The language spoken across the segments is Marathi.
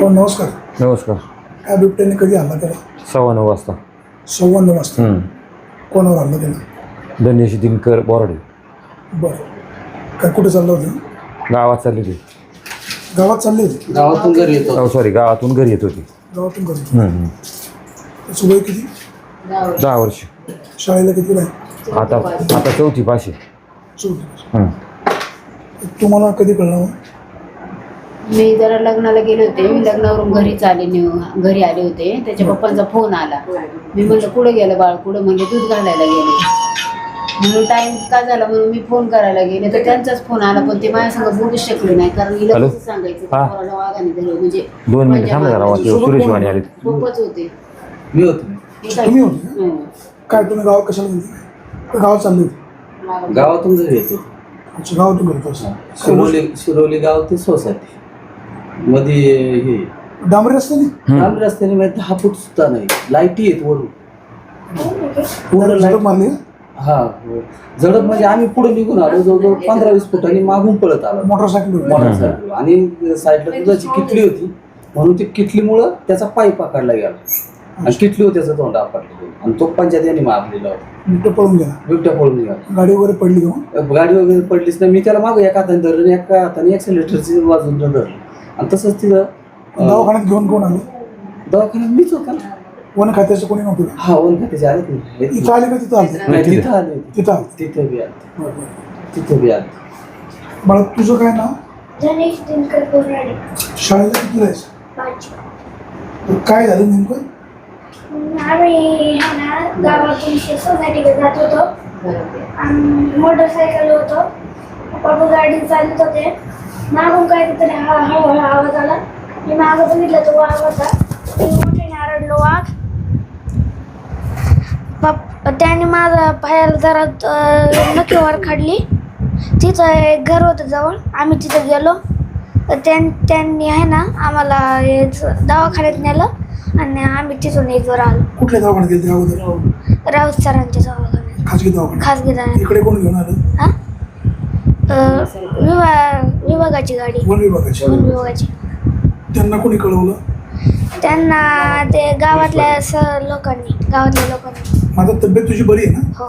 नमस्कार. नमस्कार. या बिबट्याने कधी हल्ला केला? 9:15 वाजता. 9:15 वाजता. कोणावर हल्ला केला? धनेश दिनकर बोराडे. बरं. काय कुठे चाललं होतं? गावात चालली होती. गावात चालले होते? गावातून घरी येतो. सॉरी, गावातून घरी येत होती. गावातून घरी. त्याचं वय किती? 10 वर्ष. शाळेला कितीला आहे? आता 4थी पाशी. 4थी. तुम्हाला कधी कळलं? मी जरा लग्नाला गेले होते. मी लग्नावरून घरी आले होते. त्याच्या पप्पांचा फोन आला. मी म्हणलं कुठं गेलं बाळ? कुठं? म्हणजे दूध घालायला गेले. म्हणून टाइम का झाला म्हणून मी फोन करायला गेले तर त्यांचाच फोन आला. पण ते माझ्या संग बोलूच शकले नाही कारण हिला कसं सांगायचं पोराला वागाने धरलं म्हणजे 2 मिनिटं थांबा जरा. सुरेश वाणी आले. खूपच होते. मी होतो. तुम्ही होते? काय तुम्ही गावात कशाला गेले? गावात चालले होते? गावातून घरी येतो. अच्छा, गावातून घरी असं. शिरोली गाव ते सोसायटी मध्ये हे डांबरी रस्त्याने? डांबरी रस्त्याने म्हणजे 10 फूट सुद्धा नाही. लाईटी आहेत वरून. झडप मारली? हा, झडप म्हणजे आम्ही पुढे निघून आलो. जवळजवळ 15-20 फुटांनी मागून पळत आलो मोटरसायकल. आणि साईडला दुधाची किटली होती म्हणून ती किटलीमुळं त्याचा पाय पकडला गेला आणि किटलीवर त्याचं तोंड आपटलं आणि तो पंचायत यांनी मारलेला होता. बिबट्या पळून गेला? बिबट्या पळून गेला. गाडी वगैरे पडली का? गाडी वगैरे पडलीच नाही. मी त्याला मागं एका हाताने धरलं, एका हाताने एक्सेलेटरची बाजून धरलं आणि तसंच तिथं दवाखान्यात घेऊन कोण आले? दवाखान्यात मीच होता. वन खात्याचं कोणी नव्हतं? हा, वन खात्याचे आलेत नाही. इथं आले का तिथं आले? तिथं आले. तिथं आले. तिथं बी आले. तिथं बी आले. मला तुझं काय नाव? धनेश दिनकर बोराडे. शाळेला किती आहेस? 5. काय झालं नेमकं? आम्ही गावातून सोसायटीकडे जात होतो आणि मोटरसायकल होतो. पप्पा गाडी चालत होते. मागून काहीतरी हळूहळू आवाज आला. मी मागं बघितलं तो वाघ होता. मी मोठ्याने आरडलो वाघ. त्याने माझा पायाला जरा नखेवर काढली. तिथं एक घर होतं जवळ. आम्ही तिथं गेलो तर त्यांनी आहे ना आम्हाला दवाखान्यात नेलं आणि आम्ही तिथून इथवर आलो. कुठल्या दवाखान्यात गेले अगोदर? राऊत सरांच्या दवाखान्यात. खाजगी दवाखान्यात? खासगी दवाखान्यात. इकडे कोण घेऊन आलं? विभागाची गाडी. वन विभागाची? वन विभागाची. त्यांना कोणी कळवलं? त्यांना ते गावातल्या लोकांनी. माझा तब्येत तुझी बरी आहे ना? हो.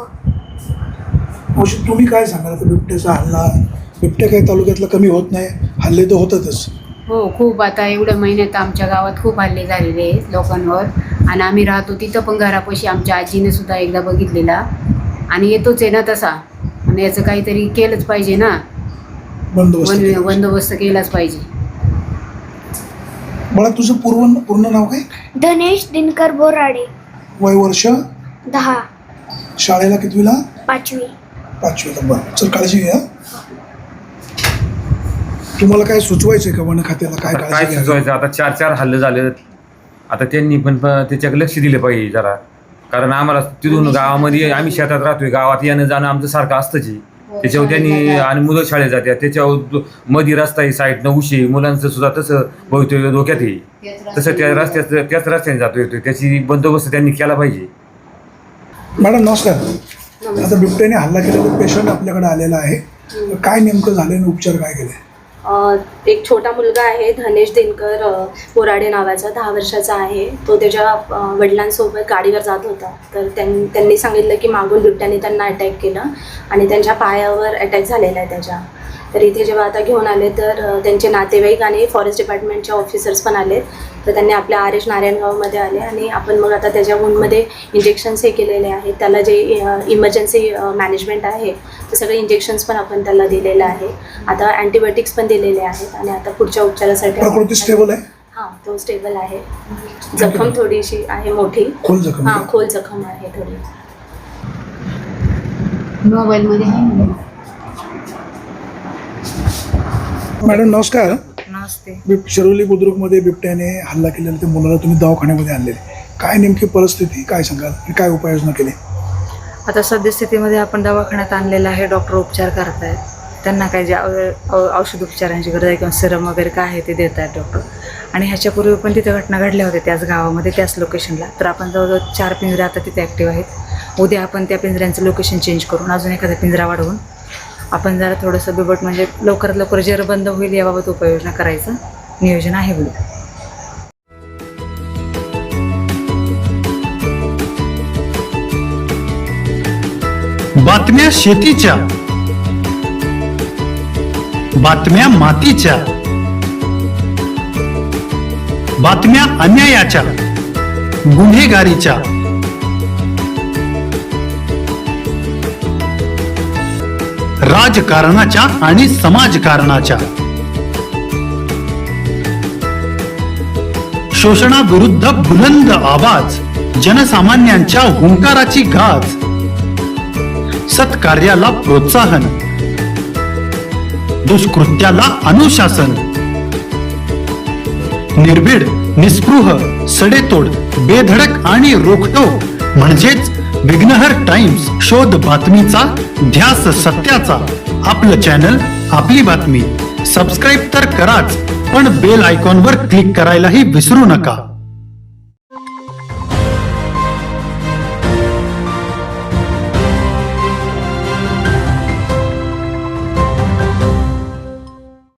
अवश्य. तुम्ही काय सांगाल आता बिबट्याचा हल्ला? बिबट्या काही तालुक्यातला कमी होत नाही, हल्ले तर होतातच. हो, खूप. आता एवढ्या महिन्यात आमच्या गावात खूप हल्ले झालेले आहेत लोकांवर आणि आम्ही राहतो तिथं पण घरापाशी आमच्या आजीने सुद्धा एकदा बघितलेला आणि येतोच आहे ना तसा. आणि याचं काहीतरी केलंच पाहिजे ना. बंदोबस्त केलाच पाहिजे. मला तुझं पूर्ण नाव काय? धनेश दिनकर बोराडे. वय वर्ष? 10. शाळेला कितवीला? 5वी. 5वीला. बरं, चल काळजी घ्या. तुम्हाला काय सुचवायचंय का वन खात्याला? काय सुचवायचं? आता 4 हल्ले झाले. आता त्यांनी पण त्याच्याकडे लक्ष दिले पाहिजे जरा. कारण आम्हाला तिथून गावामध्ये आम्ही शेतात राहतोय. गावात येणं जाणं आमचं सारखं असतंच. त्याच्यावर त्यांनी आणि मुलं शाळेत जातात. त्याच्यावर मध्ये रस्ता आहे साईडनं उशी. मुलांचं सुद्धा तसं भवितव्य धोक्यात आहे. तसं त्याच रस्त्याने जातो येतोय. त्याची बंदोबस्त त्यांनी केला पाहिजे. मॅडम नमस्कार. आता बिबट्याने हल्ला केलेला पेशंट आपल्याकडे आलेला आहे. काय नेमकं झालं आणि उपचार काय केले? एक छोटा मुलगा आहे धनेश दिनकर बोराडे नावाचा, 10 वर्षाचा आहे. तो त्याच्या वडिलांसोबत गाडीवर जात होता. तर त्यांनी सांगितलं की मागून बिबट्याने त्यांना अटॅक केलं आणि त्यांच्या पायावर अटॅक झालेला आहे त्याच्या. तर इथे जेव्हा आता घेऊन आले तर त्यांचे नातेवाईक आणि फॉरेस्ट डिपार्टमेंटचे ऑफिसर्स पण आले. तर त्यांनी आपल्या आर एस नारायणगावमध्ये आले आणि आपण मग आता त्याच्या वूंडमध्ये इंजेक्शन्स हे केलेले आहेत. त्याला जे इमर्जन्सी मॅनेजमेंट आहे ते सगळे इंजेक्शन्स पण आपण त्याला दिलेले आहे. आता अँटीबायोटिक्स पण दिलेले आहेत आणि आता पुढच्या उपचारासाठी प्रकृती स्टेबल आहे? हां, तो स्टेबल आहे. जखम थोडीशी आहे मोठी. खोल जखम? हां, खोल जखम आहे थोडी. मोबाईलमध्ये आहे. मॅडम नमस्कार. नमस्ते. शिरोली बुद्रुकमध्ये बिबट्याने हल्ला केलेला त्या मुलाला तुम्ही दवाखान्यामध्ये आणलेले. काय नेमकी परिस्थिती काय सांगाल? काय उपाययोजना केली? आता सद्यस्थितीमध्ये आपण दवाखान्यात आणलेला आहे. डॉक्टर उपचार करत आहेत. त्यांना काही जे औषध उपचारांची गरज आहे किंवा सिरम वगैरे काय आहे ते देत आहेत डॉक्टर. आणि ह्याच्यापूर्वी पण तिथे घटना घडल्या होत्या त्याच गावामध्ये त्याच लोकेशनला. तर आपण जवळजवळ 4 पिंजरे आता तिथे ॲक्टिव्ह आहेत. उद्या आपण त्या पिंजऱ्यांचं लोकेशन चेंज करून अजून एखादा पिंजरा वाढवून आपण जरा थोडंसं बिबट म्हणजे लवकरात लवकर जेर बंद होईल याबाबत उपाययोजना करायचं नियोजन आहे. बातम्या शेतीच्या, बातम्या मातीच्या, बातम्या अन्यायाच्या, गुन्हेगारीच्या, राजकारणाच्या आणि समाजकारणाच्या, शोषणाविरुद्ध बुलंद आवाज, जनसामान्यांच्या हुंकाराची गाज, सत्कार्याला प्रोत्साहन, दुष्कृत्याला अनुशासन, निर्भीड, निस्पृह, सडेतोड, बेधडक आणि रोखटोक म्हणजेच विघ्नहर टाइम्स. शोध बातमीचा, ध्यास सत्याचा. आपलं चॅनल, आपली बातमी. सबस्क्राईब तर कराच, पण बेल आयकॉनवर क्लिक करायलाही विसरू नका.